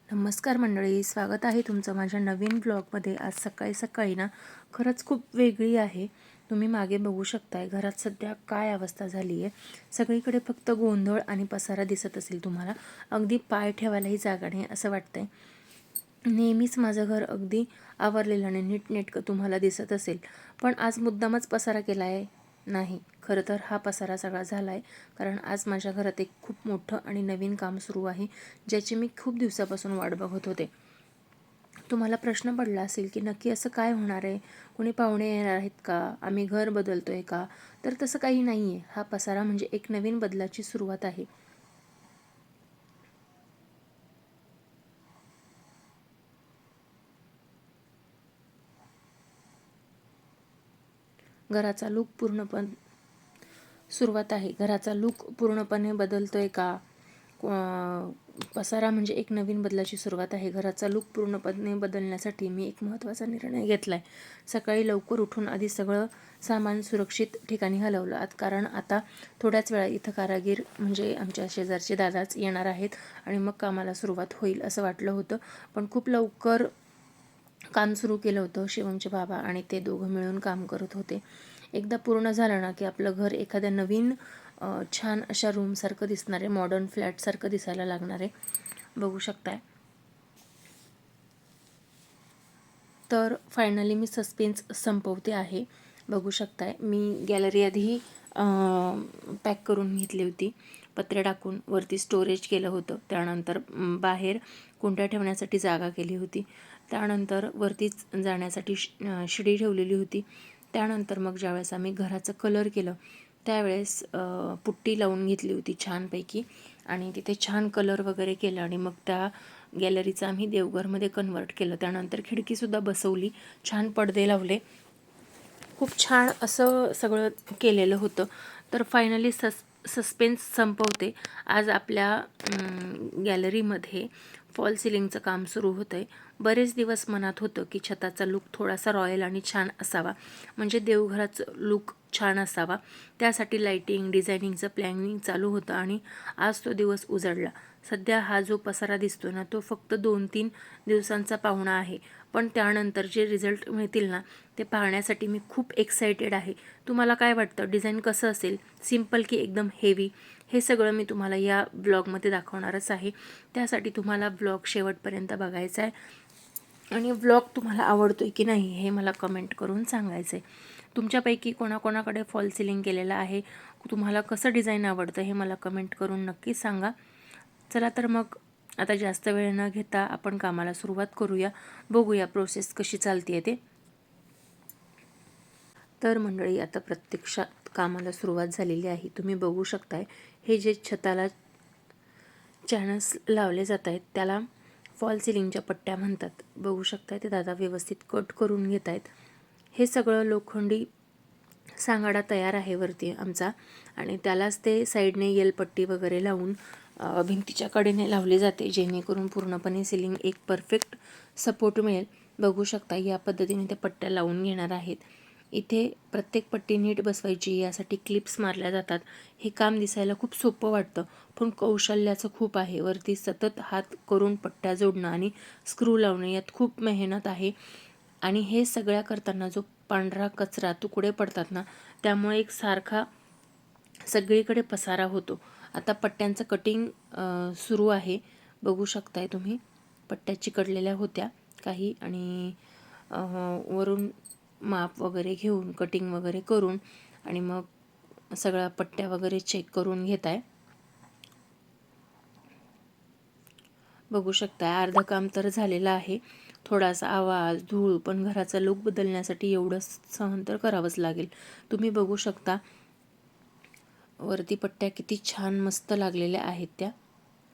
नमस्कार मंडळी, स्वागत आहे तुमचं माझ्या नवीन ब्लॉगमध्ये. आज सकाळी सकाळी ना खरंच खूप वेगळी आहे. तुम्ही मागे बघू शकताय घरात सध्या काय अवस्था झाली आहे. सगळीकडे फक्त गोंधळ आणि पसारा दिसत असेल तुम्हाला. अगदी पाय ठेवायलाही जागा नाही असं वाटतंय. नेहमीच माझं घर अगदी आवरलेलं आणि नीटनेटकं तुम्हाला दिसत असेल, पण आज मुद्दामच पसारा केला आहे नाही. खरं तर हा पसारा सगळा झाला आहे कारण आज माझ्या घरात एक खूप मोठं आणि नवीन काम सुरू आहे, ज्याची मी खूप दिवसापासून वाट बघत होते. तुम्हाला प्रश्न पडला असेल की नक्की असं काय होणार आहे, कोणी पाहुणे येणार आहेत का, आम्ही घर बदलतोय का? तर तसं काही नाही आहे. हा पसारा म्हणजे एक नवीन बदलाची सुरुवात आहे. घराचा लूक पूर्णपणे सुरुवात आहे. घराचा लूक पूर्णपणे बदलतोय का? पसारा म्हणजे एक नवीन बदलाची सुरुवात आहे. घराचा लूक पूर्णपणे बदलण्यासाठी मी एक महत्त्वाचा निर्णय घेतला आहे. सकाळी लवकर उठून आधी सगळं सामान सुरक्षित ठिकाणी हलवलं कारण आता थोड्याच वेळा इथं कारागीर म्हणजे आमच्या शेजारचे दादाच येणार आहेत आणि मग कामाला सुरुवात होईल असं वाटलं होतं. पण खूप लवकर काम सुरू केलं होतं. शिवमचे बाबा आणि ते दोघं मिळून काम करत होते. एकदा पूर्ण झालं ना की आपलं घर एखाद्या नवीन छान अशा रूमसारखं दिसणार आहे, मॉडर्न फ्लॅटसारखं दिसायला लागणार आहे. बघू शकताय. तर फायनली मी सस्पेन्स संपवते आहे. बघू शकताय मी गॅलरी आधी पॅक करून घेतली होती, पत्रे टाकून वरती स्टोरेज केलं होतं. त्यानंतर बाहेर कुंड्या ठेवण्यासाठी जागा केली होती. त्यानंतर वरतीच जाण्यासाठी शिडी ठेवलेली होती. त्यानंतर मग ज्यावेळेस आम्ही घराचं कलर केलं त्यावेळेस पुट्टी लावून घेतली होती छानपैकी आणि तिथे छान कलर वगैरे केला आणि मग त्या गॅलरीचं आम्ही देवघरमध्ये कन्वर्ट केलं. त्यानंतर खिडकीसुद्धा बसवली, छान पडदे लावले, खूप छान असं सगळं केलेलं होतं. तर फायनली सस्पेन्स संपवते. आज आपल्या गॅलरीमध्ये फॉल सिलिंगचं काम सुरू होतं आहे. बरेच दिवस मनात होतं की छताचा लूक थोडासा रॉयल आणि छान असावा, म्हणजे देवघराचं लूक छान असावा. त्यासाठी लाईटिंग डिझायनिंगचं प्लॅनिंग चालू होतं आणि आज तो दिवस उजळला. सध्या हा जो पसारा दिसतो ना तो फक्त 2-3 दिवसांचा पाहुणा आहे, पण त्यानंतर जे रिझल्ट मिळतील ना ते पाहण्यासाठी मी खूप एक्सायटेड आहे. तुम्हाला काय वाटतं, डिझाईन कसं असेल, सिम्पल की एकदम हेवी? हे सगळं मी तुम्हाला या ब्लॉगमध्ये दाखवणारच आहे. त्यासाठी तुम्हाला ब्लॉग शेवटपर्यंत बघायचा आहे आणि ब्लॉग तुम्हाला आवडतोय की नाही हे मला कमेंट करून सांगायचं आहे. तुमच्यापैकी कोणाकोणाकडे फॉल सिलिंग केलेलं आहे, तुम्हाला कसं डिझाईन आवडतं हे मला कमेंट करून नक्की सांगा. चला तर मग आता जास्त वेळ न घेता आपण कामाला सुरुवात करूया. बघूया प्रोसेस कशी चालते ते. तर मंडळी आता प्रत्यक्षात कामाला सुरुवात झालेली आहे. तुम्ही बघू शकताय हे जे छताला चॅनल्स लावले जात आहेत त्याला फॉल सिलिंगच्या पट्ट्या म्हणतात. बघू शकताय ते दादा व्यवस्थित कट करून घेत आहेत. हे सगळं लोखंडी सांगाडा तयार आहे वरती आमचा आणि त्यालाच ते साईडने येलपट्टी वगैरे लावून भिंतीच्या कडेने लावले जाते, जेणेकरून पूर्णपणे सिलिंग एक परफेक्ट सपोर्ट मिळेल. बघू शकता या पद्धतीने त्या पट्ट्या लावून घेणार आहेत. इथे प्रत्येक पट्टी नीट बसवायची यासाठी क्लिप्स मारल्या जातात. हे काम दिसायला खूप सोपं वाटतं, पण कौशल्याचं खूप आहे. वरती सतत हात करून पट्ट्या जोडणं आणि स्क्रू लावणं यात खूप मेहनत आहे आणि हे सगळ्या करताना जो पांढरा कचरा तुकडे पडतात ना त्यामुळे एक सारखा सगळीकडे पसारा होतो. आता पट्ट्यांचं कटिंग सुरू आहे. बघू शकताय तुम्ही पट्ट्या चिकटलेल्या होत्या काही आणि वरून माप वगैरे घेऊन कटिंग वगैरे करून आणि मग सगळ्या पट्ट्या वगैरे चेक करून घेत आहे. बघू शकता अर्ध काम तर झालेलं आहे. थोडासा आवाज धूळ पण घराचा लूक बदलण्यासाठी एवढं सहन तर करावंच लागेल. तुम्ही बघू शकता वरती पट्ट्या किती छान मस्त लागलेल्या आहेत त्या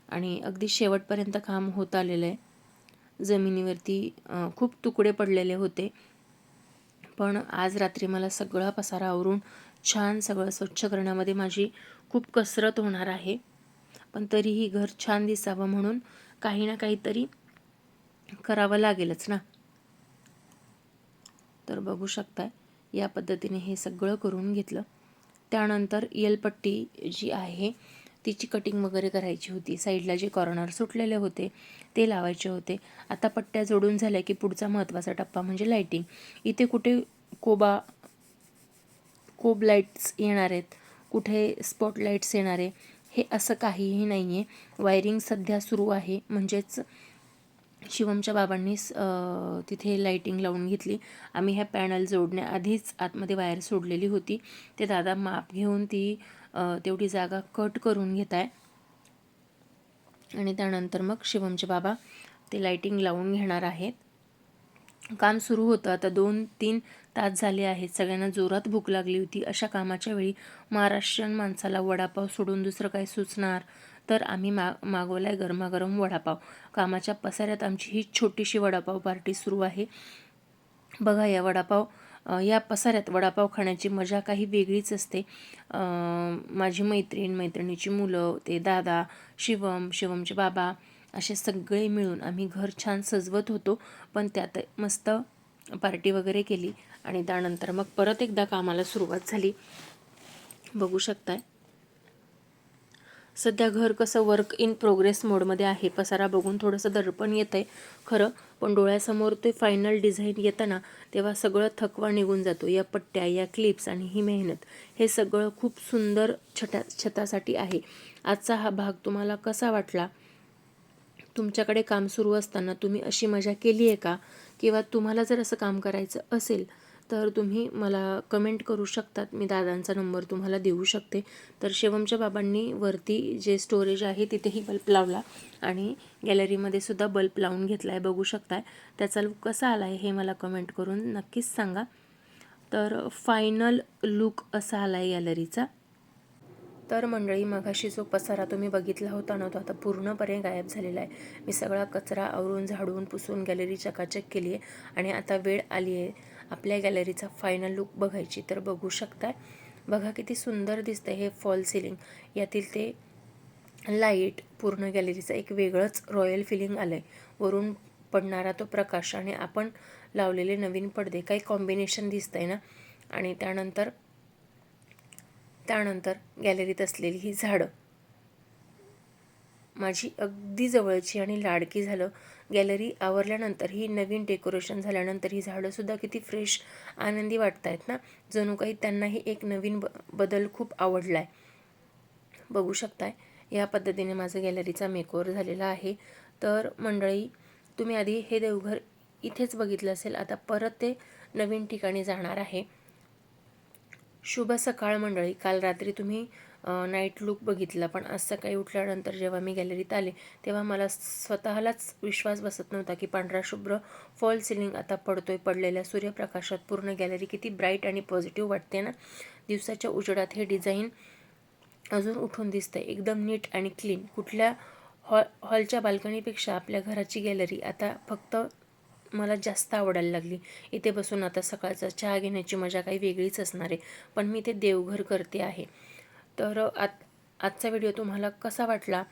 आणि अगदी शेवटपर्यंत काम होत आलेलं आहे. जमिनीवरती खूप तुकडे पडलेले होते, पण आज रात्री मला सगळा पसारा आवरून छान सगळं स्वच्छ करण्यामध्ये माझी खूप कसरत होणार आहे. पण तरीही घर छान दिसावं म्हणून काही ना काहीतरी करावं लागेलच ना. तर बघू शकताय या पद्धतीने हे सगळं करून घेतलं. त्यानंतर येलपट्टी जी आहे तिची कटिंग वगैरे करायची होती. साईडला जे कॉर्नर सुटलेले होते ते लावायचे होते. आता पट्ट्या जोडून झाल्या की पुढचा महत्त्वाचा टप्पा म्हणजे लाईटिंग. इथे कुठे कोब लाईट्स येणार आहेत, कुठे स्पॉट लाईट्स येणार आहे, हे असं काहीही नाही आहे. वायरिंग सध्या सुरू आहे, म्हणजेच शिवमच्या बाबांनी तिथे लाईटिंग लावून घेतली. आम्ही ह्या पॅनल जोडण्याआधीच आतमध्ये वायर सोडलेली होती. ते दादा माप घेऊन ती तेवढी जागा कट करून घेत आहे आणि त्यानंतर मग शिवमचे बाबा ते लाईटिंग लावून घेणार आहेत. काम सुरू होतं. आता 2-3 तास झाले आहेत. सगळ्यांना जोरात भूक लागली होती. अशा कामाच्या वेळी महाराष्ट्रीयन माणसाला वडापाव सोडून दुसरं काय सुचणार, तर आम्ही मागवलाय गरमागरम वडापाव. कामाच्या पसाऱ्यात आमची ही छोटीशी वडापाव पार्टी सुरू आहे. बघा या पसाऱ्यात वडापाव खाण्याची मजा काही वेगळीच असते. माझी मैत्रिणीची मुलं, ते दादा, शिवमचे बाबा असे सगळे मिळून आम्ही घर छान सजवत होतो. पण त्यात मस्त पार्टी वगैरे केली आणि त्यानंतर मग परत एकदा कामाला सुरुवात झाली. बघू शकताय सध्या घर कसं वर्क इन प्रोग्रेस मोडमध्ये आहे. पसारा बघून थोडंसं दडपण येतं आहे खरं, पण डोळ्यासमोर ते फायनल डिझाईन येतं ना, तेव्हा सगळं थकवा निघून जातो. या पट्ट्या, या क्लिप्स आणि ही मेहनत, हे सगळं खूप सुंदर छतासाठी आहे. आजचा हा भाग तुम्हाला कसा वाटला? तुमच्याकडे काम सुरू असताना तुम्ही अशी मजा केली आहे का? किंवा तुम्हाला जर असं काम करायचं असेल तर तुम्ही मला कमेंट करू शकतात. मी दादांचा नंबर तुम्हाला देऊ शकते. तर शिवमच्या बाबांनी वरती जे स्टोरेज आहे तिथेही बल्ब लावला आणि गॅलरीमध्ये सुद्धा बल्ब लावून घेतला आहे. बघू शकताय. त्याचा लुक कसा आला आहे हे मला कमेंट करून नक्कीच सांगा. तर फायनल लुक असा आला आहे गॅलरीचा. तर मंडळी, मगाशी जो पसारा तुम्ही बघितला होता ना, तो आता पूर्णपणे गायब झालेला आहे. मी सगळा कचरा आवरून झाडून पुसून गॅलरी चकाचक केली आहे आणि आता वेळ आली आहे आपल्या गॅलरीचा फायनल लुक बघायची. तर बघू शकताय. बघा किती सुंदर दिसतंय हे फॉल सिलिंग. यातील ते लाईट पूर्ण गॅलरीचं एक वेगळंच रॉयल फिलिंग आलं आहे. वरून पडणारा तो प्रकाश आणि आपण लावलेले नवीन पडदे, काही कॉम्बिनेशन दिसतंय ना. आणि त्यानंतर गॅलरीत असलेली ही झाडं माझी अगदी जवळची आणि लाडकी झालं. गॅलरी आवरल्यानंतर, ही नवीन डेकोरेशन झाल्यानंतर ही झाडंसुद्धा किती फ्रेश, आनंदी वाटत आहेत ना. जणू काही त्यांनाही एक नवीन बदल खूप आवडला आहे. बघू शकताय. या पद्धतीने माझं गॅलरीचा मेकओव्हर झालेला आहे. तर मंडळी, तुम्ही आधी हे देवघर इथेच बघितलं असेल. आता परत ते नवीन ठिकाणी जाणार आहे. शुभ सकाळ मंडळी. काल रात्री तुम्ही नाईट लुक बघितला, पण आज सकाळी उठल्यानंतर जेव्हा मी गॅलरीत आले तेव्हा मला स्वतःलाच विश्वास बसत नव्हता की पांढरा शुभ्र फॉल सिलिंग आता पडतोय. पडलेल्या सूर्यप्रकाशात पूर्ण गॅलरी किती ब्राईट आणि पॉझिटिव्ह वाटते ना. दिवसाच्या उजेडात हे डिझाईन अजून उठून दिसतंय. एकदम नीट आणि क्लीन. कुठल्या हॉलच्या बाल्कनीपेक्षा आपल्या घराची गॅलरी आता फक्त मला जास्त आवडायला लागली. इथे बसून आता सकाळचा चहा घेण्याची मजा काही वेगळीच असणार आहे. पण मी ते देवघर करते आहे. तर आजचा व्हिडिओ तुम्हाला कसा वाटला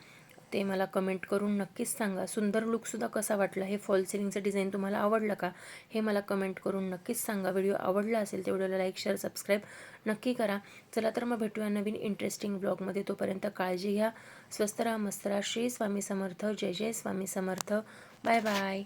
ते मला कमेंट करून नक्कीच सांगा. सुंदर लुकसुद्धा कसा वाटला, हे फॉल सिलिंगचं डिझाईन तुम्हाला आवडलं का, हे मला कमेंट करून नक्कीच सांगा. व्हिडिओ आवडला असेल तर व्हिडिओला लाईक, शेअर, सबस्क्राईब नक्की करा. चला तर मग भेटूया नवीन इंटरेस्टिंग ब्लॉगमध्ये. तोपर्यंत काळजी घ्या. स्वस्त राहा, मस्त राहा. श्री स्वामी समर्थ. जय जय स्वामी समर्थ. Bye bye.